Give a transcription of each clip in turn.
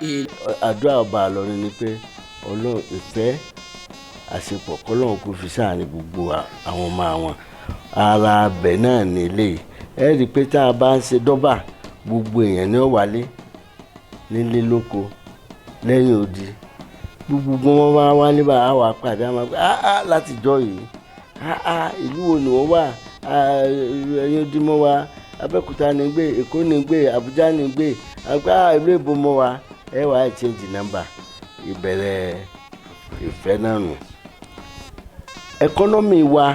Àdúrà ọba Ìlọrin ni pé Ọlọ́run ìfẹ́ àṣepọ̀ kọ́lọ́run kò fi sáàrin gbogbo àwọn ọmọ àwọn ara abẹ náà nílé. Ẹ rí i pé tá a bá ń ṣe dọ́bà gbogbo èèyàn ní ó wálé nílé lóko lẹ́yìn odi gbogbo wọn wá wálé bá a wà pàdé àwọn pé láti jọ yìí ìlú wo ni wọ́n wà ẹ̀yin odi mọ́ wa Abẹ́òkúta ní gbé Èkó ní gbé Àbújá ní gbé ìlú èbó mọ́ wa ẹ wà á change number ìbẹ̀rẹ̀ ìfẹ́ náà nù. Ẹkọ́nọ́mì wa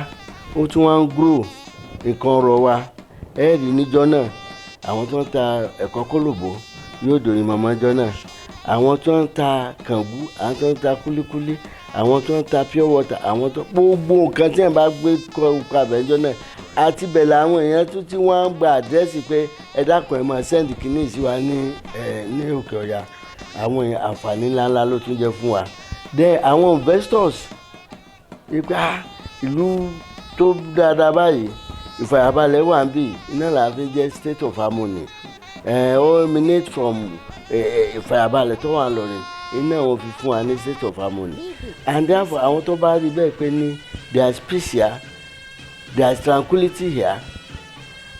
ó tún wá ń grow nǹkan ọrọ̀ wa ẹ rí níjọ́ náà àwọn tó ń ta ẹ̀kọ́ kólòbó yóò dòrí mọ́mọ́jọ́ náà àwọn tó ń ta kàngú àwọn tó ń ta kúlíkúlí àwọn tó ń ta pure water àwọn tó gbogbo nǹkan tí ẹ̀ bá gbé kọ́ àbẹ́jọ́ náà àti bẹ̀rẹ̀ àwọn èèyàn tó tí wọ́n ń gba àdírẹ́sì pé ẹ dákun ẹ máa send kìíní sí wa ní òkè ọ̀yà àwọn àǹfààní ńláńlá ló tún jẹ́ fún wa. Then àwọn investors ipa ìlú tó dáadáa báyìí ìfàyàbalẹ̀ wà ń bì iná là fi jẹ́ state of harmony ó emanate from ìfàyàbalẹ̀ tó wà lọ́rin iná wọn fi fún wa ní state of harmony and therefore àwọn tó bá rí bẹ́ẹ̀ pé ní there is peace here there is tranquility here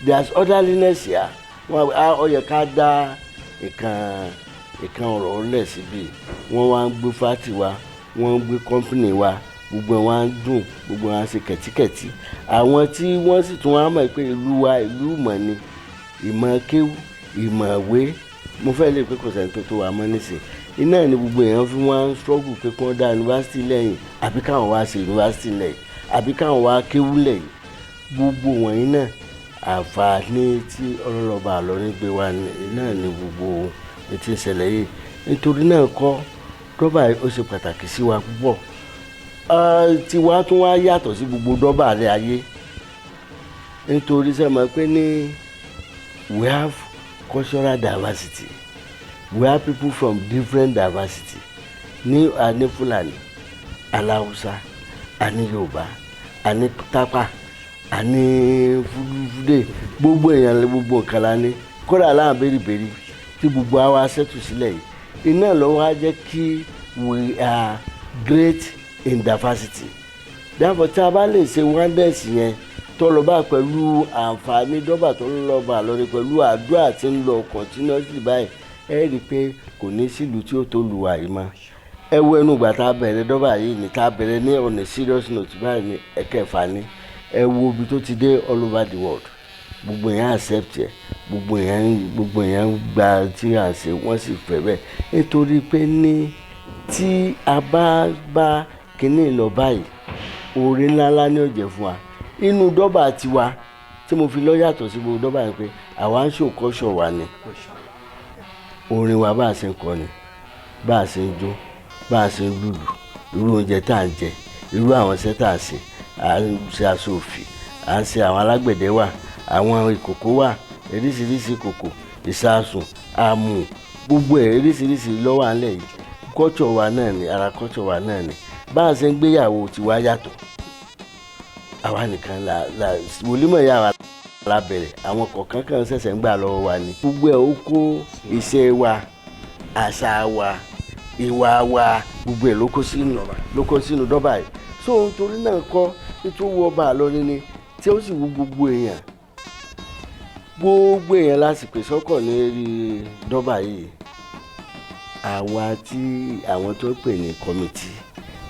there is orderliness here wọn ó yẹ ká dá ìkan ọ̀rọ̀ lẹ̀ síbi wọ́n wá ń gbé fáàtì wa wọ́n ń gbé kọ́mpìnì wa gbogbo wọn á dùn gbogbo wọn á ṣe kẹ̀tíkẹ̀tí àwọn tí wọ́n sì tún wá mọ̀ pé ìlú wa ìlú ìmọ̀ ni ìmọ̀ kéwú ìmọ̀ ìwé mo fẹ́ lè pé kò sẹ́ni tó wà mọ́ nísìnyí iná ni gbogbo èèyàn fi wọ́n ń struggle pé kí wọ́n dá yunifásitì lẹ́yìn àbí káwọn wá ṣe yunifásitì lẹ́yìn àbí káwọn wá kéwú lẹ́yìn gbogbo wọ̀nyí náà àǹfààní tí ọlọ́rọ̀ba Ìlọrin gbé wa náà ni gbogbo ètò ìṣẹ̀lẹ̀ yìí nítorí náà kọ́ dọ́bà ó ṣe pàtàkì sí wa púpọ̀ tiwa tún wá yàtọ̀ sí gbogbo dọ́bà rẹ̀ ayé nítorí sẹ́mọ̀ pé ní we have cultural diversity we have people from different diversity ní àní Fúlàní aláwùsá àní Yorùbá àní tápà àní fúdúfúdé gbogbo èèyàn gbogbo nǹkan la ní kódà láwọn bèrìbèrì tí gbogbo àwa ṣètò sílẹ̀ yìí iná lọ́wọ́ á jẹ́ kí we are great in diversity therefore tí a bá lè ṣe wonders yẹn tó lọ bá pẹ̀lú àǹfààní dọ́bà tó ń lọ bá lórí pẹ̀lú àdúrà tí ń lọ continuously báyìí ẹ rí i pé kò ní sílùú tí ó tó lu àyè mọ́ ẹ wo ẹnu ìgbà tá a bẹ̀rẹ̀ dọ́bà yìí ní tá a bẹ̀rẹ̀ ní on a serious note báyìí ní ẹ̀kẹfà ní ẹ wo ibi tó ti dé all over the world gbogbo èèyàn accept ẹ gbogbo èèyàn gba tí à ń ṣe wọ́n sì fẹ́ bẹ́ẹ̀ nítorí pé ní tí a bá kíní lọ báyìí oore ńláńlá ní ọ̀jẹ̀ fún wa inú dọ́bà tiwa tí mo fi lọ yàtọ̀ sí gbogbo dọ́bà yẹn pé àwa ń ṣòkọ́ṣọ̀ wa ni orin wa bá a ṣe ń kọrin bá a ṣe ń jó bá a ṣe ń lùlù irú oúnjẹ tá à ń jẹ irú àwọn iṣẹ́ tá à ń ṣe à ń ṣe aṣọ òfì à ń ṣe àwọn alágbẹ̀dẹ wà àwọn ìkòkò wà oríṣiríṣi ìkòkò ìsasùn àmù gbogbo ẹ̀ oríṣiríṣi lọ́wọ́ àlẹ́ yìí culture wa náà ni ara culture wa náà ni bá a ṣe ń gbéyàwó tiwa yàtọ̀ àwa nìkan wòlímọ̀ yà wá lábẹ̀rẹ̀ àwọn kọ̀ọ̀kan kan ṣẹ̀ṣẹ̀ ń gbà lọ́wọ́ wa ni gbogbo ẹ̀ ó kó iṣẹ́ wa àṣà wa ìwà wa gbogbo ẹ̀ ló kó sínú dọ́bà yìí so nítorí náà kọ́ nítorí wọ́n bá a lọ́rin ni tí ó sì wú gbogbo èèyàn lásìkò sọ́kọ̀ ní rí dọ́bà yìí àwa tí àwọn tó pè ní kọ́mítì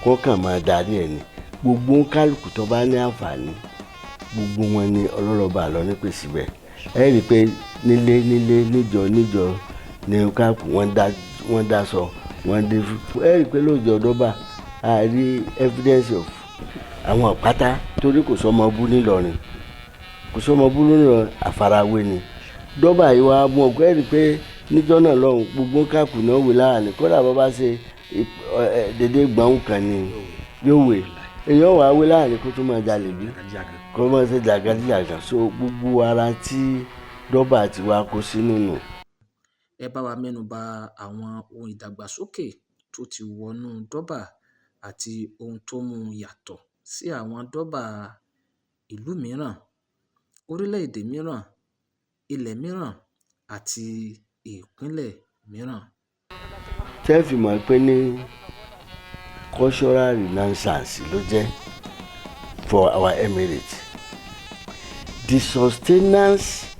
kọ́ kàn máa darí ẹ̀ ni gbogbo kálukú tó bá ní àǹfààní gbogbo wọn ni ọlọ́rọ̀ba Ìlọrin pè síbẹ̀ ẹ rí i pé nílé níjọ ní kálukú wọ́n dá sọ wọ́n dé ẹ rí i pé lóòjọ́ dọ́bà a rí evidence of àwọn pátá torí kò sọmọ bú nílọrin àfarawé ni dọ́bà yìí wá mú ọgbẹ́ ẹ rí i pé níjọ́ náà lọ́hùn gbogbo kálukú náà wè láàánú kódà bọ́ bá ṣe dédé gbọ̀n kan ni yóò wè èèyàn wà á wé láàrin kó tó máa jalè bí kó máa ṣe jàgàdìjàgà so gbogbo ara tí dọ́bà ti wá kó sínú nù. ẹ bá wa mẹ́nu bà àwọn ohun ìdàgbàsókè tó ti wọnú dọ́bà àti ohun tó mú un yàtọ̀ sí àwọn dọ́bà ìlú mìíràn orílẹ̀-èdè mìíràn ilẹ̀ mìíràn àti ìpínlẹ̀ mìíràn. tẹ́ fi mọ̀ pé ní cultural renaissance ló jẹ́ for our emirate. The sustenance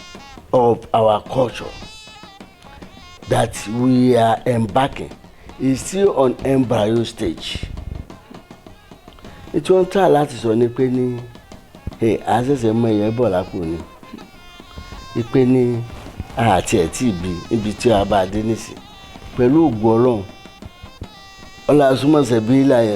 of our culture that we are embarking is still on embryo stage. Ètò ń tà láti sọ ní pé ní àṣẹ̀ṣẹ̀ mọ ìyẹn bọ̀ lápò ni. Ìpè ní àti ẹ̀ tí ìbí níbi tí a bá dé nísìn pẹ̀lú ògùn Ọlọ́run. Ọlá súnmọ́ ṣẹ̀bí láyé.